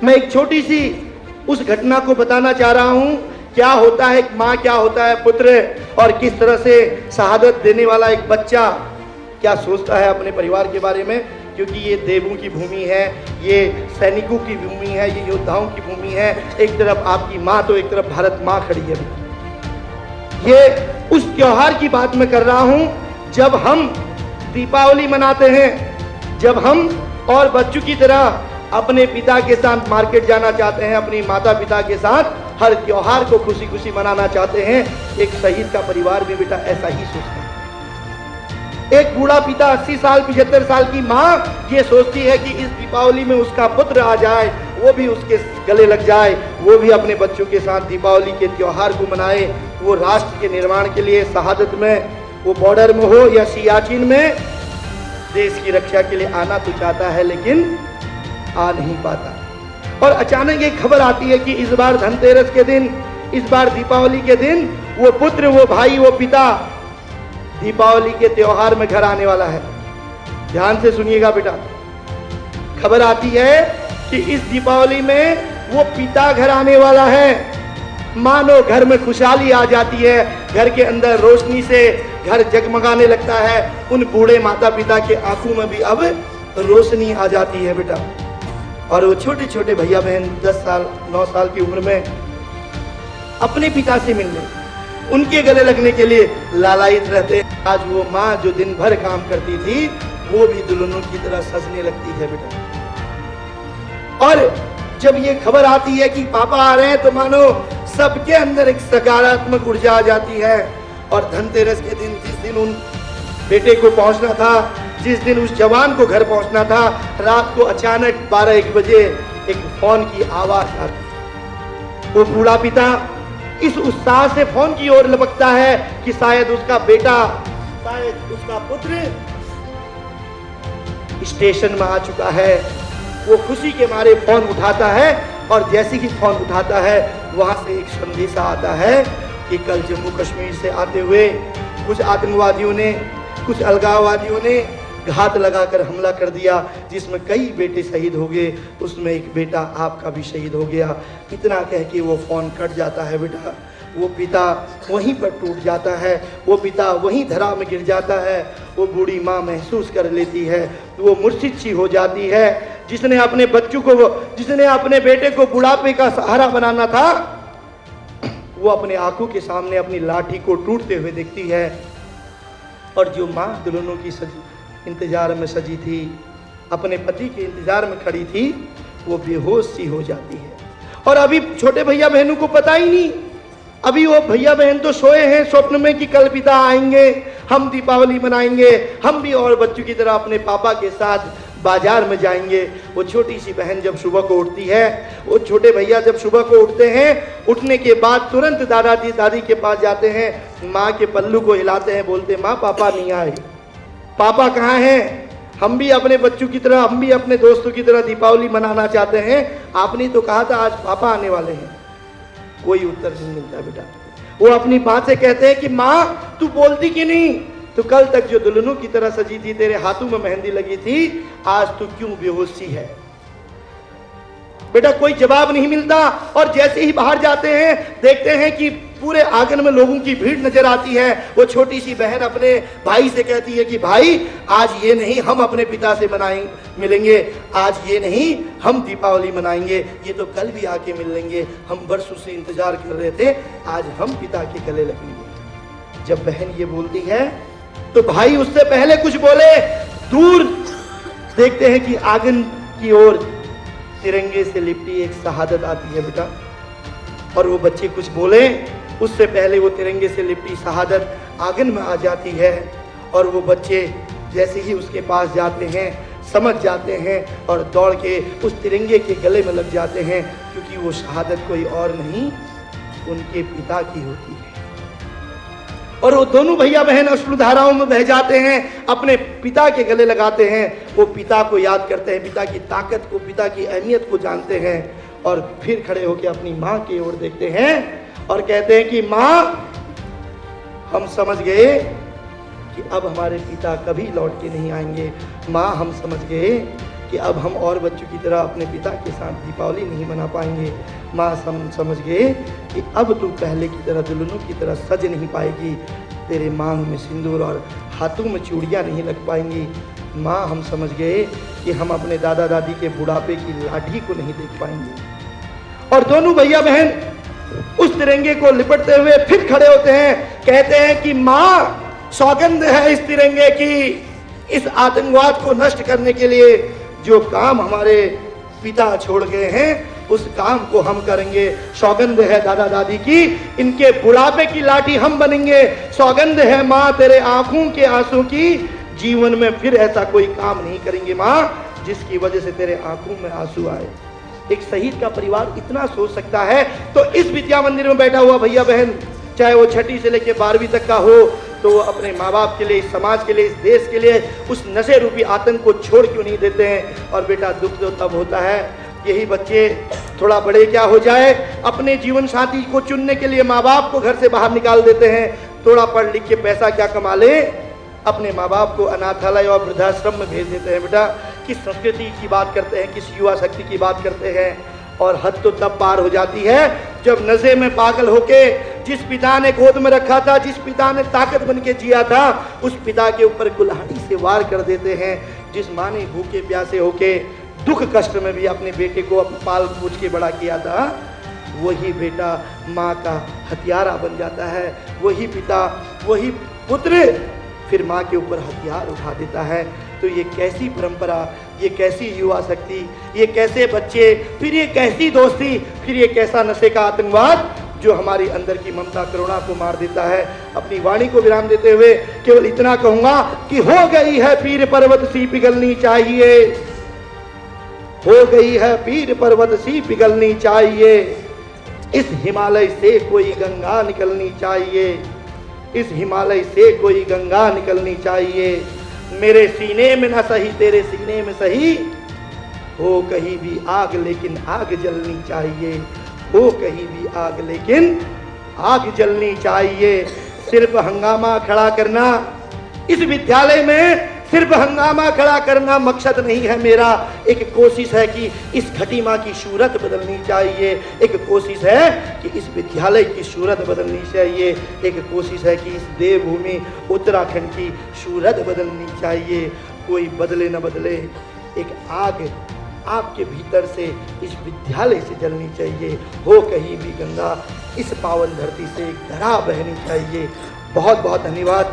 मैं एक छोटी सी उस घटना को बताना चाह रहा हूं, क्या होता है एक माँ, क्या होता है पुत्र, और किस तरह से शहादत देने वाला एक बच्चा क्या सोचता है अपने परिवार के बारे में। क्योंकि ये देवों की भूमि है, ये सैनिकों की भूमि है, ये योद्धाओं की भूमि है। एक तरफ आपकी माँ तो एक तरफ भारत माँ खड़ी है। ये उस त्योहार की बात मैं कर रहा हूं जब हम दीपावली मनाते हैं, जब हम और बच्चों की तरह अपने पिता के साथ मार्केट जाना चाहते हैं, अपनी माता पिता के साथ हर त्योहार को खुशी खुशी मनाना चाहते हैं। एक शहीद का परिवार भी बेटा ऐसा ही सोचता है। एक बूढ़ा पिता 80 साल 75 साल की माँ ये सोचती है कि इस दीपावली में उसका पुत्र आ जाए, वो भी उसके गले लग जाए, वो भी अपने बच्चों के साथ दीपावली के त्योहार को मनाए। वो राष्ट्र के निर्माण के लिए शहादत में, वो बॉर्डर में हो या सियाचिन में, देश की रक्षा के लिए आना तो चाहता है लेकिन आ नहीं पाता। और अचानक एक खबर आती है कि इस बार धनतेरस के दिन, इस बार दीपावली के दिन वो पुत्र, वो भाई, वो पिता दीपावली के त्योहार में घर आने वाला है। ध्यान से सुनिएगा बेटा, खबर आती है कि इस दीपावली में वो पिता घर आने वाला है। मानो घर में खुशहाली आ जाती है, घर के अंदर रोशनी से घर जगमगाने लगता है। उन बूढ़े माता पिता के आंखों में भी अब रोशनी आ जाती है बेटा। और वो छोटे छोटे भैया बहन 10 साल 9 साल की उम्र में अपने पिता से मिलने, उनके गले लगने के लिए लालायित रहते। आज वो माँ जो दिन भर काम करती थी वो भी दुल्हनों की तरह सजने लगती है बेटा। और जब ये खबर आती है कि पापा आ रहे हैं तो मानो सबके अंदर एक सकारात्मक ऊर्जा आ जाती है। और धनतेरस के दिन, जिस दिन उन बेटे को पहुंचना था, जिस दिन उस जवान को घर पहुंचना था, रात को अचानक 12-1 बजे एक फोन की आवाज आती। वो बूढ़ा पिता इस उत्साह से फोन की ओर लपकता है कि शायद उसका बेटा, शायद उसका पुत्र स्टेशन में आ चुका है। वो खुशी के मारे फोन उठाता है और जैसे ही फोन उठाता है वहां से एक संदेशा आता है कि कल जम्मू कश्मीर से आते हुए कुछ आतंकवादियों ने, कुछ अलगाववादियों ने घात लगाकर हमला कर दिया, जिसमें कई बेटे शहीद हो गए, उसमें एक बेटा आपका भी शहीद हो गया। इतना कह के वो फोन कट जाता है बेटा। वो पिता वहीं पर टूट जाता है, वो पिता वहीं धरा में गिर जाता है। वो बूढ़ी माँ महसूस कर लेती है, वो मूर्छित सी हो जाती है। जिसने अपने बच्चों को, जिसने अपने बेटे को बुढ़ापे का सहारा बनाना था, वो अपने आंखों के सामने अपनी लाठी को टूटते हुए देखती है। और जो माँ दुल्हनों की इंतजार में सजी थी, अपने पति के इंतजार में खड़ी थी, वो बेहोश सी हो जाती है। और अभी छोटे भैया बहनों को पता ही नहीं, अभी वो भैया बहन तो सोए हैं स्वप्न में कि कल पिता आएंगे, हम दीपावली मनाएंगे, हम भी और बच्चों की तरह अपने पापा के साथ बाजार में जाएंगे। वो छोटी सी बहन जब सुबह को उठती है, वो छोटे भैया जब सुबह को उठते हैं, उठने के बाद तुरंत दादाजी दादी के पास जाते हैं, माँ के पल्लू को हिलाते हैं, बोलते माँ पापा नहीं आए, पापा कहाँ हैं, हम भी अपने बच्चों की तरह, हम भी अपने दोस्तों की तरह दीपावली मनाना चाहते हैं, आपने तो कहा था आज पापा आने वाले हैं। कोई उत्तर नहीं मिलता बेटा। वो अपनी माँ से कहते हैं कि माँ तू बोलती कि नहीं, तो कल तक जो दुल्हनों की तरह सजी थी, तेरे हाथों में मेहंदी लगी थी, आज तू क्यों बेहोश सी है। बेटा कोई जवाब नहीं मिलता। और जैसे ही बाहर जाते हैं, देखते हैं कि पूरे आंगन में लोगों की भीड़ नजर आती है। वो छोटी सी बहन अपने भाई से कहती है कि भाई आज ये नहीं हम अपने पिता से मिलेंगे, आज ये नहीं हम दीपावली मनाएंगे, ये तो कल भी आके मिल लेंगे, हम बरसों से इंतजार कर रहे थे, आज हम पिता के गले लगेंगे। जब बहन ये बोलती है तो भाई उससे पहले कुछ बोले, दूर देखते हैं कि आंगन की ओर तिरंगे से लिपटी एक शहादत आती है बेटा। और वो बच्चे कुछ बोले उससे पहले वो तिरंगे से लिपटी शहादत आंगन में आ जाती है। और वो बच्चे जैसे ही उसके पास जाते हैं, समझ जाते हैं और दौड़ के उस तिरंगे के गले में लग जाते हैं, क्योंकि वो शहादत कोई और नहीं उनके पिता की होती है। और वो दोनों भैया बहन अश्रुधाराओं में बह जाते हैं, अपने पिता के गले लगाते हैं, वो पिता को याद करते हैं, पिता की ताकत को, पिता की अहमियत को जानते हैं। और फिर खड़े होकर अपनी माँ की ओर देखते हैं और कहते हैं कि माँ हम समझ गए कि अब हमारे पिता कभी लौट के नहीं आएंगे। माँ हम समझ गए कि अब हम और बच्चों की तरह अपने पिता के साथ दीपावली नहीं मना पाएंगे। माँ समझ गए कि अब तू पहले की तरह दुल्हनों की तरह सज नहीं पाएगी, तेरे मांग में सिंदूर और हाथों में चूड़ियाँ नहीं लग पाएंगी। माँ हम समझ गए कि हम अपने दादा दादी के बुढ़ापे की लाठी को नहीं देख पाएंगे। और दोनों भैया बहन उस तिरंगे को लिपटते हुए फिर खड़े होते हैं, कहते हैं कि माँ सौगंध है इस तिरंगे की, इस आतंकवाद को नष्ट करने के लिए जो काम हमारे पिता छोड़ गए हैं उस काम को हम करेंगे। सौगंध है दादा दादी की, इनके बुढ़ापे की लाठी हम बनेंगे। सौगंध है माँ तेरे आंखों के आंसू की, जीवन में फिर ऐसा कोई काम नहीं करेंगे माँ जिसकी वजह से तेरे आंखों में आंसू आए। एक शहीद का परिवार इतना सोच सकता है, तो इस विद्या मंदिर में बैठा हुआ भैया बहन, चाहे वो 6ठी से लेकर 12वीं तक का हो, तो वो अपने माँ बाप के लिए, इस समाज के लिए, इस देश के लिए उस नशे रूपी आतंक को छोड़ क्यों नहीं देते हैं। और बेटा दुख तो तब होता है, यही बच्चे थोड़ा बड़े क्या हो जाए, अपने जीवन साथी को चुनने के लिए माँ बाप को घर से बाहर निकाल देते हैं। थोड़ा पढ़ लिख के पैसा क्या कमा ले, अपने माँ बाप को अनाथालय और वृद्धाश्रम में भेज देते हैं। बेटा किस संस्कृति की बात करते हैं, किस युवा शक्ति की बात करते हैं। और हद तो तब पार हो जाती है जब नशे में पागल होके जिस पिता ने गोद में रखा था, जिस पिता ने ताकत बन के जिया था, उस पिता के ऊपर कुल्हाड़ी से वार कर देते हैं। जिस माँ ने भूखे प्यासे होके दुख कष्ट में भी अपने बेटे को पाल पूछ के बड़ा किया था, वही बेटा माँ का हथियारा बन जाता है। वही पिता, वही पुत्र फिर माँ के ऊपर हथियार उठा देता है। तो ये कैसी परंपरा, ये कैसी युवा शक्ति, ये कैसे बच्चे, फिर ये कैसी दोस्ती, फिर ये कैसा नशे का आतंकवाद जो हमारी अंदर की ममता करुणा को मार देता है। अपनी वाणी को विराम देते हुए केवल इतना कहूंगा कि हो गई है पीर पर्वत सी पिघलनी चाहिए, हो गई है पीर पर्वत सी पिघलनी चाहिए, इस हिमालय से कोई गंगा निकलनी चाहिए, इस हिमालय से कोई गंगा निकलनी चाहिए। मेरे सीने में न सही तेरे सीने में सही, हो कहीं भी आग लेकिन आग जलनी चाहिए, हो कहीं भी आग लेकिन आग जलनी चाहिए। सिर्फ हंगामा खड़ा करना इस विद्यालय में, सिर्फ हंगामा खड़ा करना मकसद नहीं है मेरा। एक कोशिश है कि इस घटी माँ की सूरत बदलनी चाहिए, एक कोशिश है कि इस विद्यालय की सूरत बदलनी चाहिए, एक कोशिश है कि इस देवभूमि उत्तराखंड की सूरत बदलनी चाहिए। कोई बदले न बदले, एक आग आपके भीतर से इस विद्यालय से जलनी चाहिए। हो कहीं भी गंगा, इस पावन धरती से एक धारा बहनी चाहिए। बहुत बहुत धन्यवाद।